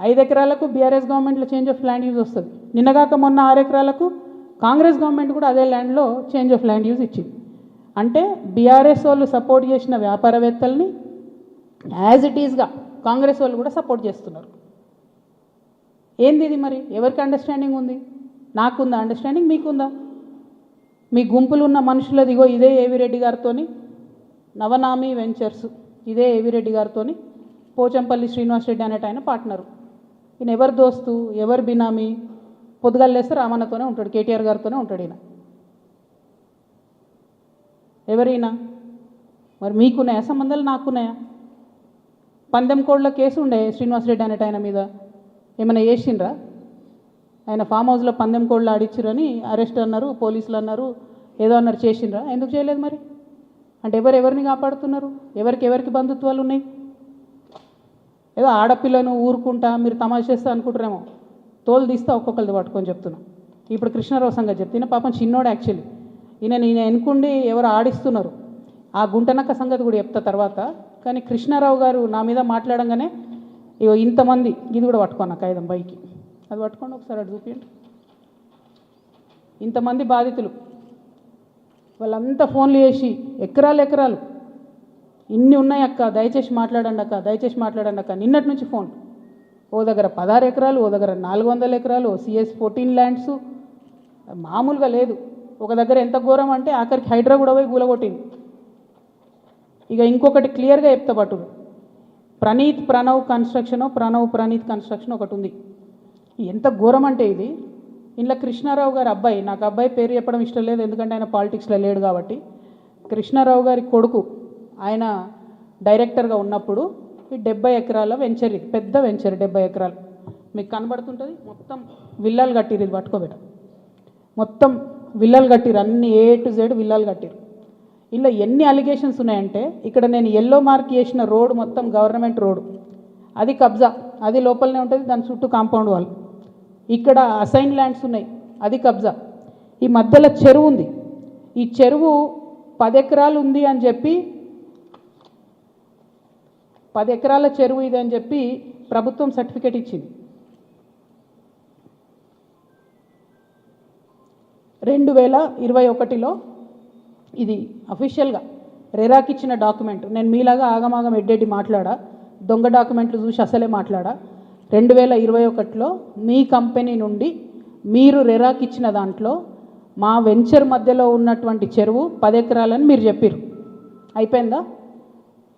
5 ఎకరాలకు బీఆర్ఎస్ గవర్నమెంట్లో change of land use వస్తుంది. నిన్నగాక మొన్న 6 ఎకరాలకు కాంగ్రెస్ గవర్నమెంట్ కూడా అదే ల్యాండ్లో చేంజ్ ఆఫ్ ల్యాండ్ యూజ్ ఇచ్చింది. అంటే బీఆర్ఎస్ వాళ్ళు సపోర్ట్ చేసిన వ్యాపారవేత్తల్ని యాజ్ ఇట్ ఈజ్గా కాంగ్రెస్ వాళ్ళు కూడా సపోర్ట్ చేస్తున్నారు. ఏంది ఇది మరి? ఎవరికి అండర్స్టాండింగ్ ఉంది? నాకుందా అండర్స్టాండింగ్? మీకుందా? మీ గుంపులు ఉన్న మనుషులది ఇగో ఇదే ఏవిరెడ్డి గారితోని నవనామి వెంచర్స్, ఇదే ఏవిరెడ్డి గారితోని పోచంపల్లి శ్రీనివాసరెడ్డి అనేట ఆయన పార్ట్నరు. ఈయన ఎవరు దోస్తు, ఎవరు బినామీ? పొద్దుగాలేస్తే రామన్నతోనే ఉంటాడు, కేటీఆర్ గారితోనే ఉంటాడు ఈయన. ఎవరైనా మరి మీకున్నాయా సంబంధాలు? నాకున్నాయా? పందెం కోడ్ల కేసు ఉండే శ్రీనివాసరెడ్డి అనేట ఆయన మీద, ఏమైనా చేసిండ్రా? ఆయన ఫామ్ హౌస్లో పందెం కోడ్లు ఆడిచ్చిరని అరెస్ట్ అన్నారు, పోలీసులు అన్నారు, ఏదో అన్నారు, చేసిండ్రా? ఎందుకు చేయలేదు మరి? అంటే ఎవరిని కాపాడుతున్నారు? ఎవరికి బంధుత్వాలు ఉన్నాయి? ఏదో ఆడపిల్లను ఊరుకుంటా మీరు తమాషా చేస్తా అనుకుంటారేమో, తోలు తీస్తా ఒక్కొక్కరిది పట్టుకొని చెప్తున్నా. ఇప్పుడు కృష్ణారావు సంగతి చెప్తున్నా. పాపం చిన్నోడు యాక్చువల్లీ, ఈయన ఎన్నుకుండి ఎవరు ఆడిస్తున్నారు, ఆ గుంటనక్క సంగతి కూడా చెప్తా తర్వాత. కానీ కృష్ణారావు గారు నా మీద మాట్లాడంగానే ఇగో ఇంతమంది, ఇది కూడా పట్టుకోన్న కాగితం బైకి, అది పట్టుకోండి ఒకసారి, అటు చూపించండి. ఇంతమంది బాధితులు, వాళ్ళంతా ఫోన్లు చేసి ఎకరాలు ఇన్ని ఉన్నాయి అక్క, దయచేసి మాట్లాడండి అక్క, దయచేసి మాట్లాడండి అక్క. నిన్నటి నుంచి ఫోన్, ఓ దగ్గర 16 ఎకరాలు, ఓ దగ్గర 400 ఎకరాలు, CS 14 ల్యాండ్స్, మామూలుగా లేదు. ఒక దగ్గర ఎంత ఘోరం అంటే ఆఖరికి హైడ్రా కూడా పోయి గూలగొట్టింది. ఇక ఇంకొకటి క్లియర్గా చెప్తా పట్టు, ప్రణీత్ కన్స్ట్రక్షన్ ఒకటి ఉంది. ఎంత ఘోరం అంటే ఇది, ఇంట్లో కృష్ణారావు గారి అబ్బాయి, నాకు అబ్బాయి పేరు చెప్పడం ఇష్టం లేదు ఎందుకంటే ఆయన పాలిటిక్స్లో లేడు కాబట్టి, కృష్ణారావు గారి కొడుకు ఆయన డైరెక్టర్గా ఉన్నప్పుడు ఈ 70 ఎకరాల వెంచర్, ఇది పెద్ద వెంచర్, 70 ఎకరాలు మీకు కనబడుతుంటుంది. మొత్తం విల్లాలు కట్టిరు, ఇది పట్టుకోబెట్ట, మొత్తం విల్లాలు కట్టిరు, అన్ని A to Z విల్లాలు కట్టిరు. ఇలా ఎన్ని అలిగేషన్స్ ఉన్నాయంటే, ఇక్కడ నేను ఎల్లో మార్క్ చేసిన రోడ్ మొత్తం గవర్నమెంట్ రోడ్, అది కబ్జా, అది లోపలనే ఉంటుంది, దాని చుట్టూ కాంపౌండ్ వాల్. ఇక్కడ అసైన్ ల్యాండ్స్ ఉన్నాయి, అది కబ్జా. ఈ మధ్యలో చెరువు ఉంది, ఈ చెరువు 10 ఎకరాలు ఉంది అని చెప్పి, 10 ఎకరాల చెరువు ఇది అని చెప్పి ప్రభుత్వం సర్టిఫికేట్ ఇచ్చింది. 2021లో ఇది అఫీషియల్గా రెరాకి ఇచ్చిన డాక్యుమెంట్. నేను మీలాగా ఆగమాగం ఎడ్డెడ్డి మాట్లాడా, దొంగ డాక్యుమెంట్లు చూసి అసలే మాట్లాడా. 2021లో మీ కంపెనీ నుండి మీరు రెరాకి ఇచ్చిన దాంట్లో మా వెంచర్ మధ్యలో ఉన్నటువంటి చెరువు 10 ఎకరాలని మీరు చెప్పారు. అయిపోయిందా?